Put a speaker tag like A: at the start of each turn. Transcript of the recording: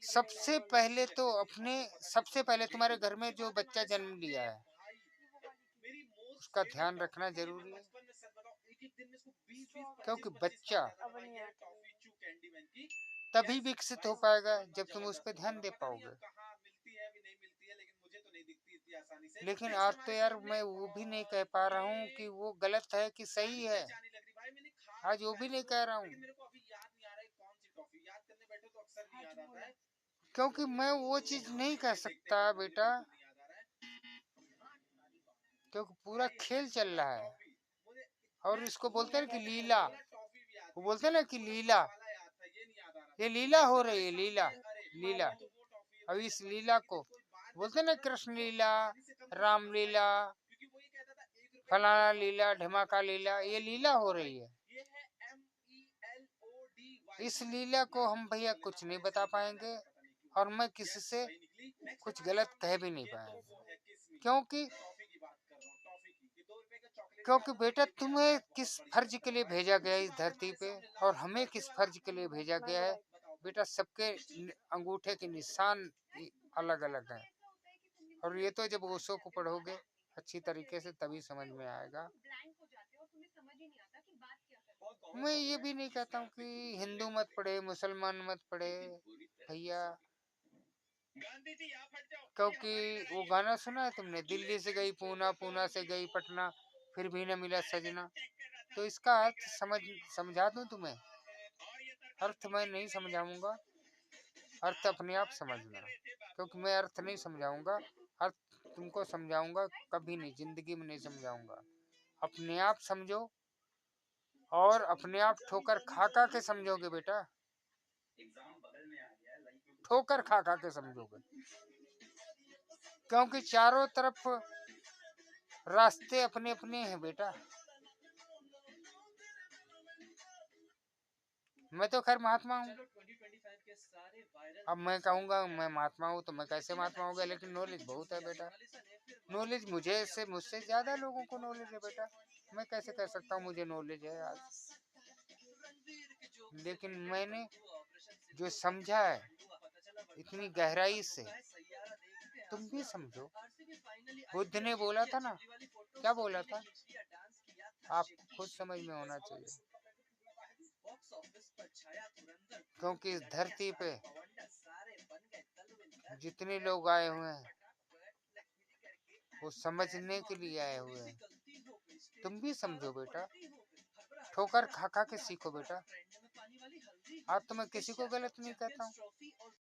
A: सबसे पहले तो अपने सबसे पहले तुम्हारे घर में जो बच्चा जन्म लिया है, उसका ध्यान रखना ज़रूरी है। क्योंकि बच्चा
B: अब नहीं आती।
A: तभी विकसित हो पाएगा जब तुम उस पे ध्यान दे पाओगे। लेकिन आज तो यार मैं वो भी नहीं कह पा रहा हूँ कि वो गलत है कि सही है। आज वो भी नहीं कह रहा हूँ। क्योंकि मैं वो चीज़ नहीं कह सकता बेटा, क्योंकि पूरा खेल चल रहा है। और इसको बोलते हैं कि लीला, वो बोलते हैं ना कि लीला, ये लीला हो रही है, लीला लीला। अब इस लीला को बोलते हैं ना कृष्ण लीला, राम लीला, फलाना लीला, ढमाका लीला, ये लीला हो रही है। इस लीला को हम भैया कुछ नहीं बता पाएंगे और मैं किसी से कुछ गलत कह भी नहीं पाएंगे। क्योंकि क्योंकि बेटा तुम्हें किस फर्ज के लिए भेजा गया इस धरती पे और हमें किस फर्ज के लिए भेजा गया है बेटा, सबके अंगूठे के निशान अलग अलग हैं। और ये तो जब ओशो को पढ़ोगे अच्छी तरीके से तभी समझ में आएगा। मैं ये भी नहीं कहता हूँ कि हिंदू मत पढ़े, मुसलमान मत पढ़े भैया। क्योंकि वो गाना सुना है तुमने, दिल्ली से गई पूना, पूना से गई पटना, फिर भी न मिला सजना। तो इसका अर्थ समझा दूं तुम्हें? अर्थ मैं नहीं समझाऊंगा, अर्थ अपने आप समझना। क्योंकि मैं अर्थ नहीं समझाऊंगा, अर्थ तुमको समझाऊंगा कभी नहीं, जिंदगी में नहीं समझाऊंगा। अपने आप समझो और अपने आप ठोकर खा खा के समझोगे बेटा, ठोकर खा खा के समझोगे। क्योंकि चारों तरफ रास्ते अपने अपने हैं बेटा। मैं तो खैर महात्मा हूँ। अब मैं कहूँगा मैं महात्मा हूँ तो मैं कैसे महात्मा हो गया, लेकिन नॉलेज बहुत है बेटा। नॉलेज मुझसे ज्यादा लोगों को नॉलेज है बेटा। मैं कैसे कह सकता हूँ मुझे नॉलेज है आज, लेकिन मैंने जो समझा है इतनी गहराई से, तुम भी समझो। बुद्ध ने बोला था ना, क्या बोला था? आप खुद समझ में होना चाहिए। क्योंकि इस धरती पे जितने लोग आए हुए हैं वो समझने के लिए आए हुए हैं। तुम भी समझो बेटा, ठोकर खा खा के सीखो बेटा। आज तो मैं किसी को गलत नहीं कहता हूँ।